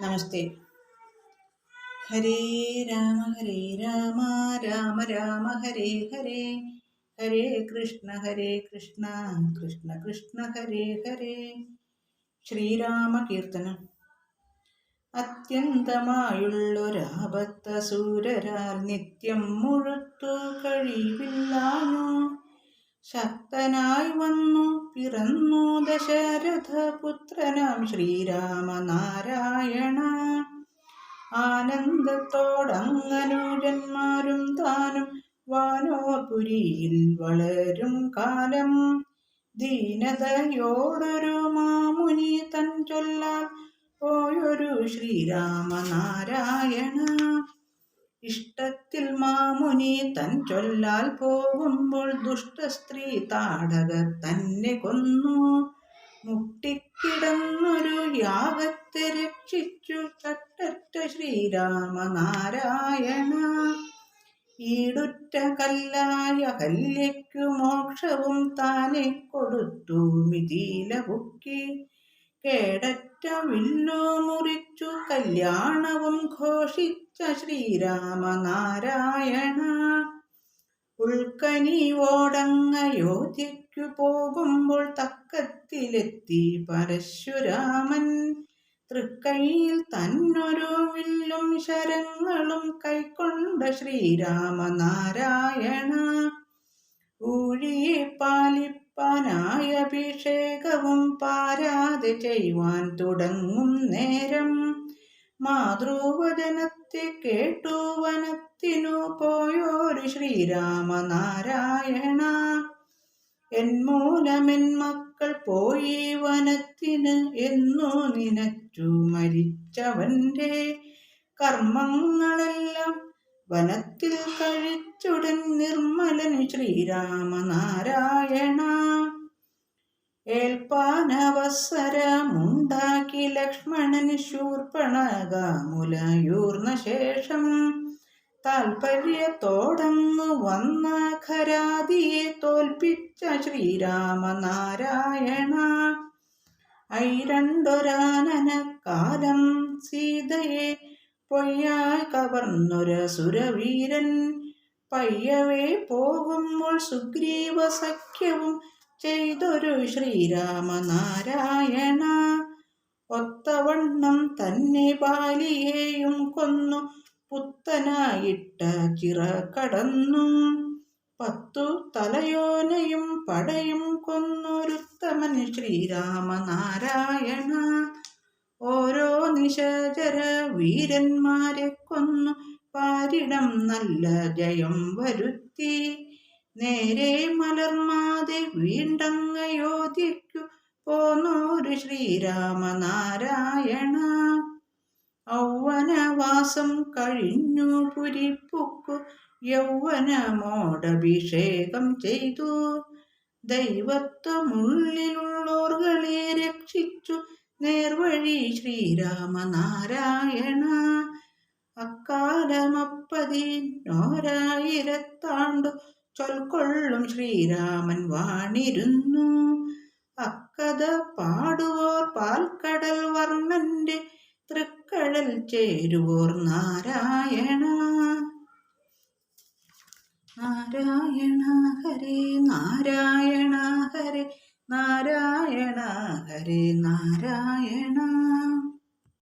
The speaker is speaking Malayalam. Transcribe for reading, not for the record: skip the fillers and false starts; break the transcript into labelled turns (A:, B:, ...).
A: നമസ്തേ. ഹരേ രാമ രാമ രാമ ഹരേ ഹരേ, ഹരേ കൃഷ്ണ കൃഷ്ണ കൃഷ്ണ ഹരേ ഹരേ. ശ്രീരാമ കീർത്തനം. അത്യന്തമായുള്ളൊരാപത്തസൂരരാൽ നിത്യം മുഴുത്തു കഴിവില്ലാഞ്ഞു ശക്തനായി വന്നു പിറന്നു ദശരഥപുത്രനാം ശ്രീരാമനാരായണ. ആനന്ദത്തോടങ്ങനുജന്മാരും താനും വാനോർപുരിയിൽ വളരും കാലം ദീനതയോടൊരു മാമുനി തൻ ചൊല്ലാൽ പോയൊരു ശ്രീരാമനാരായണ. ഇഷ്ടത്തിൽ മാമുനി തൻ ചൊല്ലാൽ പോകുമ്പോൾ ദുഷ്ടസ്ത്രീ താടകർ തന്നെ കൊന്നു മുട്ടിക്കിടന്നൊരു യാഗത്തെ രക്ഷിച്ചു തട്ടറ്റ ശ്രീരാമനാരായണ. ഈടുറ്റ കല്ലായ ഹല്യയ്ക്കു മോക്ഷവും താനെ കൊടുത്തു മിഥില പൊക്കി കേടറ്റ വില്ലു മുറിച്ചു കല്യാണവും ഘോഷിച്ച ശ്രീരാമനാരായണ. ഉൾക്കനിവോടങ്ങയോധ്യയ്ക്കു പോകുമ്പോൾ തക്കത്തിലെത്തി പരശുരാമൻ തൃക്കൈയിൽ തന്നൊരു വില്ലും ശരങ്ങളും കൈക്കൊണ്ട ശ്രീരാമനാരായണ. ഊഴിയെ പാലിപ്പാനായ അഭിഷേകവും പാരാതെ ചെയ്യുവാൻ തുടങ്ങും നേരം മാതൃവചനത്തെ കേട്ടു വനത്തിനു പോയൊരു ശ്രീരാമനാരായണ. എന്മൂലമെൻ മക്കൾ പോയി വനത്തിന് എന്നു നിനച്ചു മരിച്ചവന്റെ കർമ്മങ്ങളെല്ലാം വനത്തിൽ കഴിച്ചുടൻ നിർമ്മലൻ ശ്രീരാമനാരായണ. ഏൽപ്പാനവസരമുണ്ടാക്കി ലക്ഷ്മണൻ ശൂർപ്പണഖ മുലയൂർന്ന ശേഷം താൽപര്യത്തോടങ്ങു വന്ന ഖരാതിയെ തോൽപ്പിച്ച ശ്രീരാമനാരായണ. ഐരണ്ടൊരാനനക്കാലം സീതയെ പൊയ്യായി കവർന്നൊരു സുരവീരൻ പയ്യവേ പോകുമ്പോൾ സുഗ്രീവ സഖ്യവും ചെയ്തൊരു ശ്രീരാമനാരായണ. ഒത്തവണ്ണം തന്നെ ബാലിയെയും കൊന്നു പുത്തനായിട്ട ചിറ കടന്നു 10 തലയോനയും പടയും കൊന്നൊരുത്തമൻ ശ്രീരാമനാരായണ. ഓരോ നിശചര വീരന്മാരെ കൊന്നു പാരിടം നല്ല ജയം വരുത്തി നേരെ മലർമാതെ വീണ്ടങ്ങയോധ്യയ്ക്കു പോന്നൊരു ശ്രീരാമനാരായണ. ഔവനവാസം കഴിഞ്ഞു പുരിപ്പുക്കു യൗവനമോടഭിഷേകം ചെയ്തു ദൈവത്വമുള്ളിലുള്ളോർകളെ രക്ഷിച്ചു നേർവഴി ശ്രീരാമനാരായണ. അക്കാലമപ്പതിനോരായിരത്താണ്ടു ചൊൽക്കൊള്ളും ശ്രീരാമൻ വാണിരുന്നു അക്കഥ പാടുവോർ പാൽക്കടൽ വർണ്ണന്റെ തൃക്കടൽ ചേരുവോർ നാരായണ. നാരായണ ഹരേ നാരായണ ഹരേ നാരായണ ഹരേ നാരായണ.